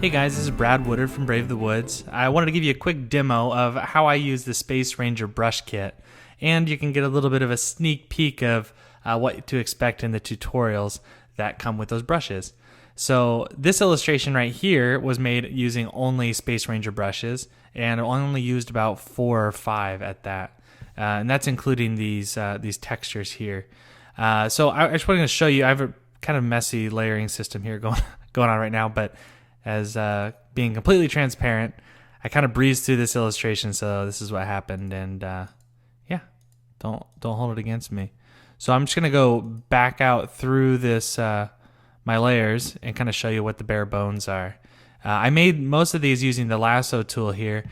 Hey guys, this is Brad Woodard from Brave the Woods. I wanted to give you a quick demo of how I use the Space Ranger brush kit, and you can get a little bit of a sneak peek of what to expect in the tutorials that come with those brushes. So this illustration right here was made using only Space Ranger brushes, and I only used about 4 or 5 at that, and that's including these textures here. So I just wanted to show you. I have a kind of messy layering system here going on right now, but as being completely transparent, I kind of breezed through this illustration, so this is what happened, and yeah, don't hold it against me. So I'm just gonna go back out through this my layers and kind of show you what the bare bones are. I made most of these using the lasso tool here.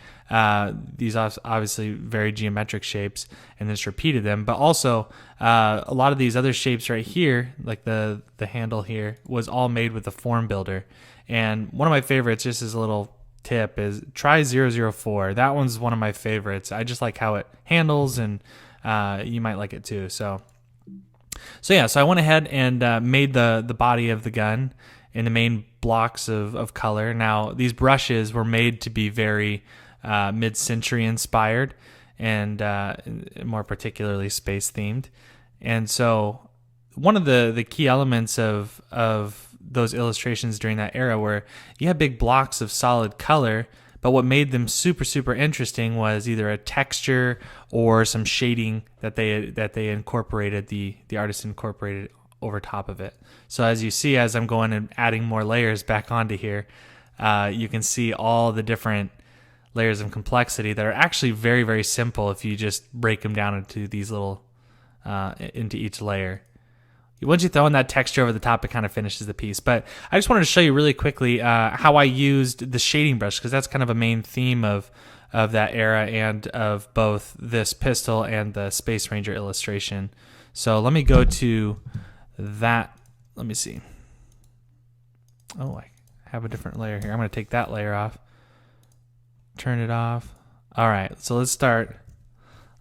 These are obviously very geometric shapes, and just repeated them. But also, a lot of these other shapes right here, like the handle here, was all made with the form builder. And one of my favorites, just as a little tip, is try 004. That one's one of my favorites. I just like how it handles, and you might like it too. So yeah, so I went ahead and made the body of the gun in the main blocks of color. Now, these brushes were made to be very mid-century inspired, and more particularly space themed. And so one of the key elements of those illustrations during that era were you had big blocks of solid color, but what made them super interesting was either a texture or some shading that they incorporated, the artist incorporated over top of it. So as you see, as I'm going and adding more layers back onto here, you can see all the different layers of complexity that are actually very simple if you just break them down into these little into each layer. Once you throw in that texture over the top, it kind of finishes the piece. But I just wanted to show you really quickly how I used the shading brush, because that's kind of a main theme of that era and of both this pistol and the Space Ranger illustration. So let me go to that. Let me see. Oh, I have a different layer here. I'm going to take that layer off. Turn it off. All right, so let's start.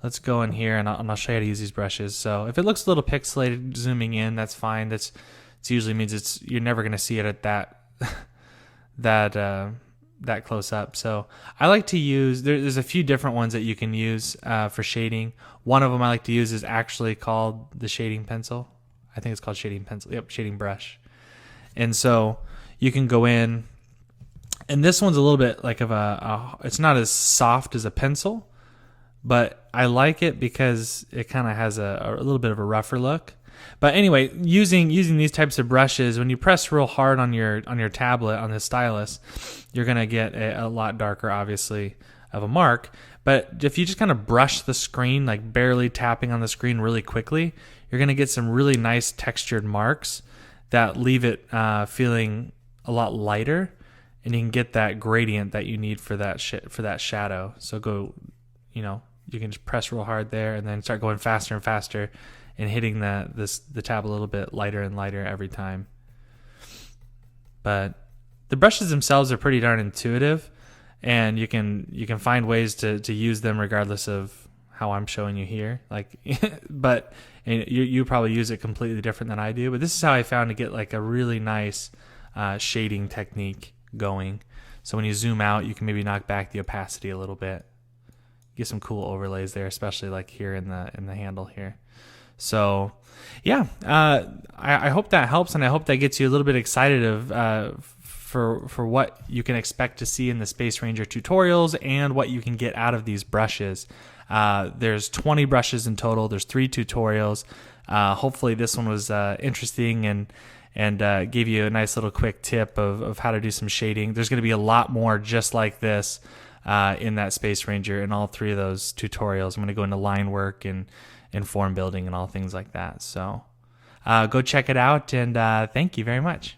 Let's go in here, and I'll show you how to use these brushes. So if it looks a little pixelated zooming in, that's fine. It usually means you're never going to see it at that close up. So I like to use, there's a few different ones that you can use for shading. One of them I like to use is actually called the shading pencil. I think it's called shading pencil. Yep, shading brush. And so you can go in, and this one's a little bit like it's not as soft as a pencil, but I like it because it kind of has a little bit of a rougher look. But anyway, using these types of brushes, when you press real hard on your tablet, on the stylus, you're gonna get a lot darker, obviously, of a mark. But if you just kind of brush the screen, like barely tapping on the screen really quickly, you're gonna get some really nice textured marks that leave it feeling a lot lighter, and you can get that gradient that you need for that shadow. So you can just press real hard there, and then start going faster and faster, and hitting the tab a little bit lighter and lighter every time. But the brushes themselves are pretty darn intuitive, and you can find ways to use them regardless of how I'm showing you here. But you probably use it completely different than I do. But this is how I found to get like a really nice shading technique going. So when you zoom out, you can maybe knock back the opacity a little bit. Get some cool overlays there, especially like here in the handle here. So yeah, I hope that helps, and I hope that gets you a little bit excited for what you can expect to see in the Space Ranger tutorials and what you can get out of these brushes. There's 20 brushes in total. There's 3 tutorials. Hopefully this one was interesting and gave you a nice little quick tip of how to do some shading. There's going to be a lot more just like this in that Space Ranger in all 3 of those tutorials. I'm going to go into line work and form building and all things like that. So go check it out, and thank you very much.